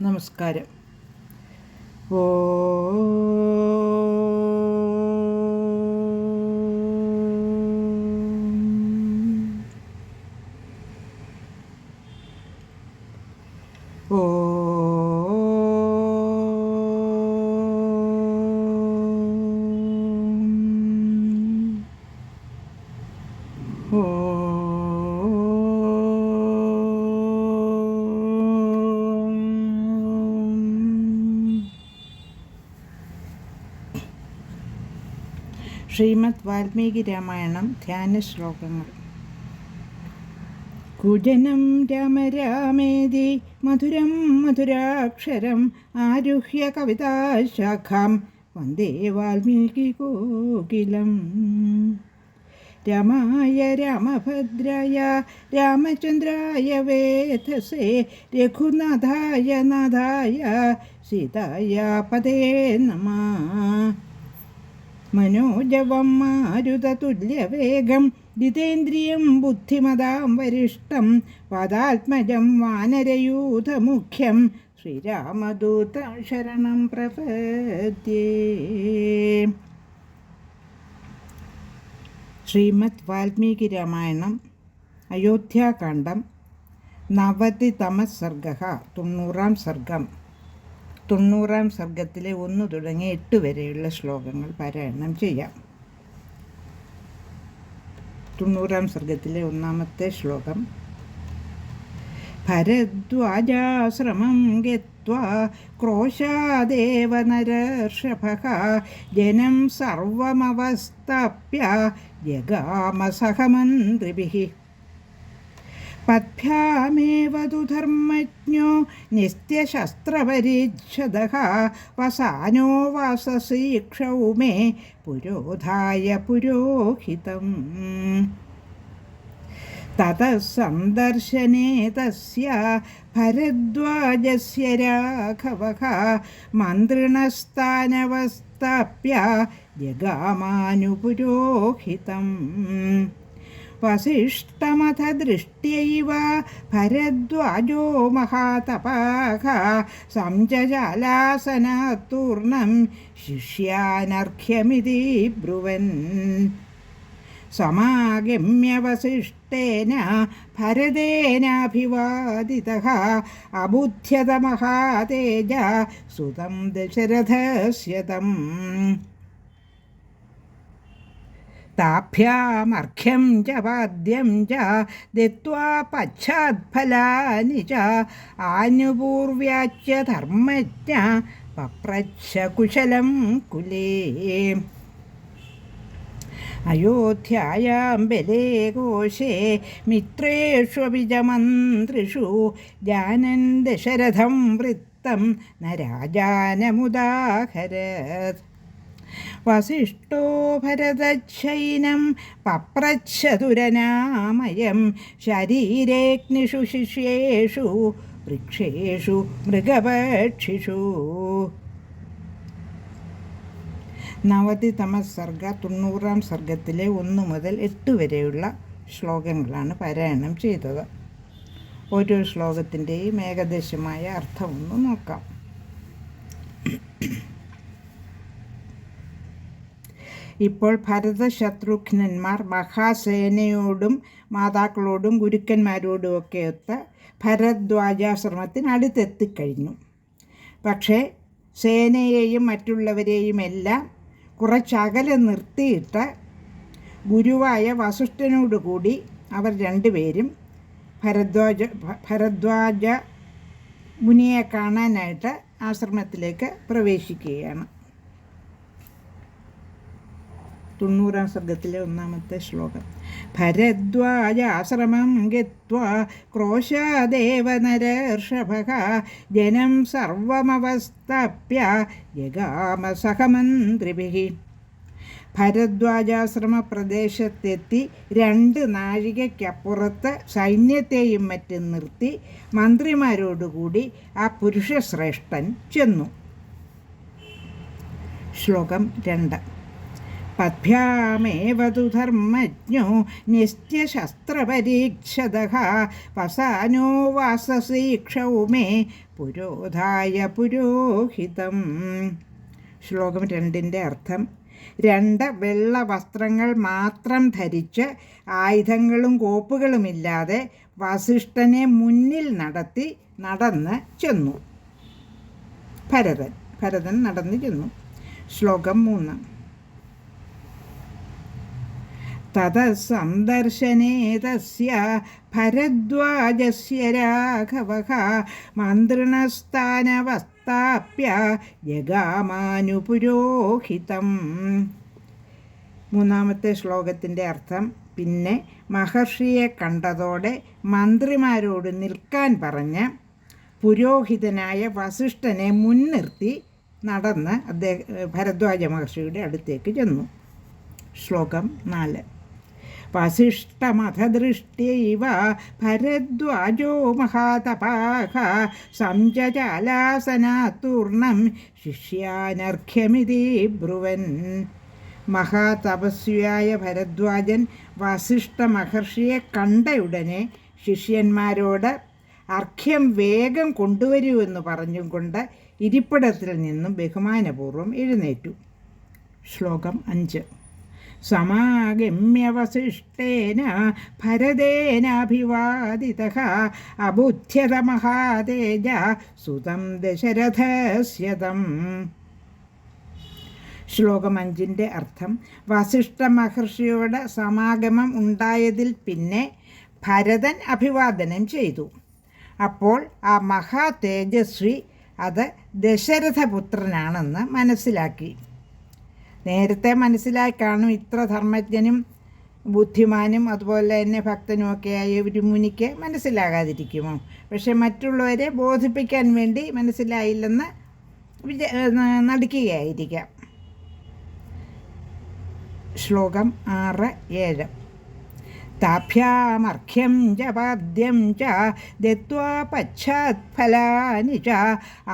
നമസ്കാരം. ഓ ഓ ശ്രീമദ് വാൽമീകി രാമായണം ധ്യാന ശ്ലോകങ്ങൾ. കുജനം രാമ രാമേതി മധുരം മധുരാക്ഷരം ആരുഹ്യ കവിതാശാഖാം വന്ദേ വാൽമീകി കോകിലം. രാമായ രാമഭദ്രായ രാമചന്ദ്രായ വേധസേ രഘുനാഥായ നാഥായ സീതായ പദേ നമഃ. മനോജവം മാരുതതുല്യവേഗം ജിതേന്ദ്രിയം ബുദ്ധിമതാം വരിഷ്ടം പാദാത്മജം വാനരയൂഥമുഖ്യം ശ്രീരാമദൂതം ശരണം പ്രപദ്യേ. ശ്രീമദ് വാൽമീകി രാമായണം അയോധ്യാകാന്ഡം 90 സർഗഃ 90 സർഗം. 90 സർഗത്തിലെ 1 തുടങ്ങി 8 വരെയുള്ള ശ്ലോകങ്ങൾ പാരായണം ചെയ്യാം. 90 സർഗത്തിലെ 1-ാമത്തെ ശ്ലോകം. ഭരദ്വാജാശ്രമം ഗത്വാ ക്രോശാദേവ നരർഷഭഃ ജനം സർവമവസ്ഥാപ്യ ജഗാമ സഹമന്ത്രിഭിഃ. പദ്ഭ്യാമേവ തു ധർമ്മജ്ഞോ നിത്യശസ്ത്രപരിച്ഛദഃ വസാനോ വാസസീക്ഷൗമേ പുരോധായ പുരോഹിതം. തതഃ സന്ദർശനേ തസ്യ ഭരദ്വാജസ്യ രാഘവഃ മന്ത്രിണസ്ഥാനവസ്ഥാപ്യ ജഗാമാനുപുരോഹിതം. വസിഷ്ഠമഥ ദൃഷ്ട്യൈവ ഭരദ്വാജോ മഹാതപഃ സംജജാലാസനാത്തൂർണം ശിഷ്യാനർഘ്യമിതി ബ്രുവൻ. സമാഗമ്യ വസിഷ്ഠേന ഭരതേനാഭിവാദിതഃ അബുധ്യത മഹാതേജ സുതം ദശരഥസ്യ തം. താഭ്യാമർഘ്യം ച പാദ്യം ച ദത്വാ പശ്ചാത്ഫലാനി ച ആനുപൂർവ്യാച്യ ധർമ്മജ്ഞ പപ്രച്ഛ കുശലം കുലേ. അയോധ്യായാം ബലേ കോശേ മിത്രേഷ്വപി ച മന്ത്രിഷു ജാനൻ ദശരഥം വൃത്തം ന രാജാനമുദാഹരത്. വസിഷ്ഠോ ഭരതശൈനം പപ്രച്ഛതുരനാമയം ശരീരേഗ്നിഷു ശിഷ്യേഷു വൃക്ഷേഷു മൃഗപക്ഷിഷു. 90 സർഗ 90 സർഗത്തിലെ 1 മുതൽ 8 വരെയുള്ള ശ്ലോകങ്ങളാണ് പാരായണം ചെയ്തത്. ഓരോ ശ്ലോകത്തിൻ്റെയും ഏകദേശമായ അർത്ഥമൊന്ന് നോക്കാം. ഇപ്പോൾ ഭരതശത്രുഘ്നന്മാർ മഹാസേനയോടും മാതാക്കളോടും ഗുരുക്കന്മാരോടുമൊക്കെ ഒത്ത ഭരദ്വാജാശ്രമത്തിനടുത്തെത്തിക്കഴിഞ്ഞു. പക്ഷേ സേനയെയും മറ്റുള്ളവരെയും എല്ലാം കുറച്ചകലെ നിർത്തിയിട്ട് ഗുരുവായ വസിഷ്ഠനോടുകൂടി അവർ രണ്ടുപേരും ഭരദ്വാജ മുനിയെ കാണാനായിട്ട് ആശ്രമത്തിലേക്ക് പ്രവേശിക്കുകയാണ്. 90 സർഗത്തിലെ 1-ാമത്തെ ശ്ലോകം. ഭരദ്വാജാശ്രമം ഗത്വാ ക്രോശാദേവ നരർഷഭഃ ജനം സർവമവസ്ഥാപ്യ ജഗാമ സഹമന്ത്രിഭിഃ. ഭരദ്വാജാശ്രമ പ്രദേശത്തെത്തി 2 നാഴികയ്ക്കപ്പുറത്ത് സൈന്യത്തെയും മറ്റും നിർത്തി മന്ത്രിമാരോടുകൂടി ആ പുരുഷശ്രേഷ്ഠൻ ചെന്നു. ശ്ലോകം 2. പദ്ഭ്യാമേവ തു ധർമ്മജ്ഞോ നിത്യശസ്ത്രപരീക്ഷതഃ വസാനോ വാസസി ക്ഷൗമേ പുരോധായ പുരോഹിതം. ശ്ലോകം 2 അർത്ഥം: 2 വെള്ള വസ്ത്രങ്ങൾ മാത്രം ധരിച്ച് ആയുധങ്ങളും കോപ്പുകളുമില്ലാതെ വസിഷ്ഠനെ മുന്നിൽ നടന്ന് ചെന്നു. ഭരതൻ നടന്നു ചെന്നു. ശ്ലോകം 3. തതസന്ദർശനേ തസ്യ ഭരദ്വാജസ്യ രാഘവഃ മന്ത്രിണസ്ഥാനവസ്ഥാപ്യ ജഗാമാനുപുരോഹിതം. 3 ശ്ലോകത്തിൻ്റെ അർത്ഥം: പിന്നെ മഹർഷിയെ കണ്ടതോടെ മന്ത്രിമാരോട് നിൽക്കാൻ പറഞ്ഞ് പുരോഹിതനായ വസിഷ്ഠനെ മുൻനിർത്തി നടന്ന് ഭരദ്വാജ മഹർഷിയുടെ അടുത്തേക്ക് ചെന്നു. ശ്ലോകം 4. വസിഷ്ഠമഥദൃഷ്ട്യൈവ ഭരദ്വാജോ മഹാതപാഃ സംജാലാസനാത്തൂർണം ശിഷ്യാനർഘ്യമിതി ബ്രുവൻ. മഹാതപസ്വിയായ ഭരദ്വാജൻ വസിഷ്ഠ മഹർഷിയെ കണ്ടയുടനെ ശിഷ്യന്മാരോട് അർഘ്യം വേഗം കൊണ്ടുവരൂവെന്ന് പറഞ്ഞും കൊണ്ട് ഇരിപ്പിടത്തിൽ നിന്നും ബഹുമാനപൂർവ്വം എഴുന്നേറ്റു. ശ്ലോകം 5. സമാഗമ്യ വസിഷ്ഠേന ഭരതേനാഭിവാദിതഃ അബുദ്ധ്യത മഹാതേജ സുതം ദശരഥസ്യ തം. ശ്ലോകം 5 അർത്ഥം: വസിഷ്ഠ മഹർഷിയോട് സമാഗമം ഉണ്ടായതിൽ പിന്നെ ഭരതൻ അഭിവാദനം ചെയ്തു. അപ്പോൾ ആ മഹാ തേജസ്വി അത് ദശരഥപുത്രനാണെന്ന് മനസ്സിലാക്കി. നേരത്തെ മനസ്സിലായി കാണും, ഇത്ര ധർമ്മജ്ഞനും ബുദ്ധിമാനും അതുപോലെ തന്നെ ഭക്തനുമൊക്കെയായ ഒരു മുനിക്ക് മനസ്സിലാകാതിരിക്കുമോ? പക്ഷെ മറ്റുള്ളവരെ ബോധിപ്പിക്കാൻ വേണ്ടി മനസ്സിലായില്ലെന്ന് നടിക്കുകയായിരിക്കാം. ശ്ലോകം 6, 7. താഭ്യാമർഘ്യം ച പാദ്യം ച ദത്വാ പശ്ചാത്ഫലാനി ച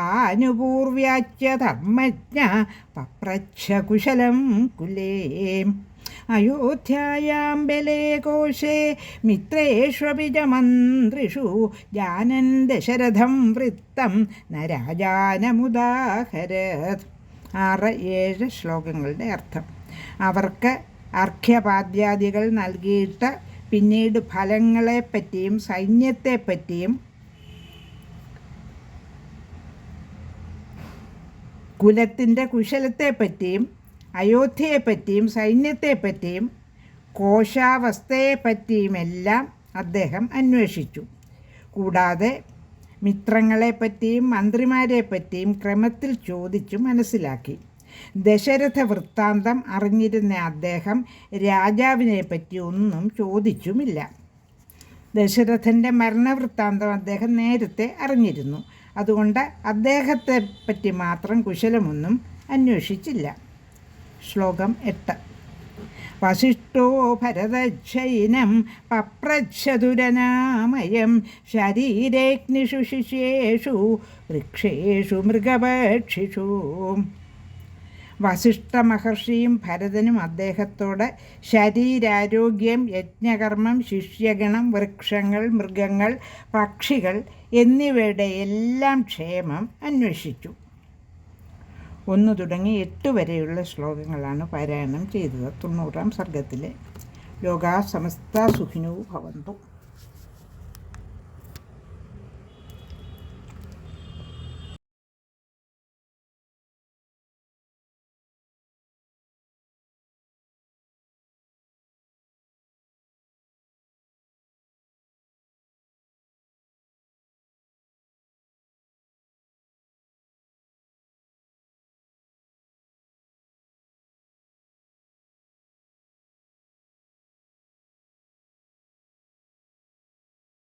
ആനുപൂർവ്യാച്യ ധർമ്മജ്ഞ പപ്രച്ഛ കുശലം കുലേ. അയോധ്യായാം ബലേ കോശേ മിത്രേഷ്വപി ച മന്ത്രിഷു ജാനൻ ദശരഥം വൃത്തം ന രാജാനമുദാഹരത്. 6, 7 ശ്ലോകങ്ങളുടെ അർത്ഥം: അവർക്ക് അർഘ്യപാദ്യാദികൾ നൽകിയിട്ട് പിന്നീട് ഫലങ്ങളെപ്പറ്റിയും സൈന്യത്തെപ്പറ്റിയും കുലത്തിൻ്റെ കുശലത്തെപ്പറ്റിയും അയോധ്യയെപ്പറ്റിയും സൈന്യത്തെപ്പറ്റിയും കോശാവസ്ഥയെപ്പറ്റിയുമെല്ലാം അദ്ദേഹം അന്വേഷിച്ചു. കൂടാതെ മിത്രങ്ങളെപ്പറ്റിയും മന്ത്രിമാരെപ്പറ്റിയും ക്രമത്തിൽ ചോദിച്ചു മനസ്സിലാക്കി. ദശരഥ വൃത്താന്തം അറിഞ്ഞിരുന്ന അദ്ദേഹം രാജാവിനെ പറ്റി ഒന്നും ചോദിച്ചുമില്ല. ദശരഥൻ്റെ മരണവൃത്താന്തം അദ്ദേഹം നേരത്തെ അറിഞ്ഞിരുന്നു. അതുകൊണ്ട് അദ്ദേഹത്തെ പറ്റി മാത്രം കുശലമൊന്നും അന്വേഷിച്ചില്ല. ശ്ലോകം 8. വസിഷ്ഠോ ഭരതശൈനം പപ്രച്ഛതുരനാമയം ശരീരേഗ്നിഷു ശിഷ്യേഷു വൃക്ഷേഷു മൃഗപക്ഷിഷു. വസിഷ്ഠ മഹർഷിയും ഭരതനും അദ്ദേഹത്തോട് ശരീരാരോഗ്യം, യജ്ഞകർമ്മം, ശിഷ്യഗണം, വൃക്ഷങ്ങൾ, മൃഗങ്ങൾ, പക്ഷികൾ എന്നിവയുടെ എല്ലാം ക്ഷേമം അന്വേഷിച്ചു. 1 തുടങ്ങി 8 വരെയുള്ള ശ്ലോകങ്ങളാണ് പാരായണം ചെയ്തത്. 90-ാം സർഗത്തിലെ. ലോകാ സമസ്ത സുഖിനോ ഭവന്തു.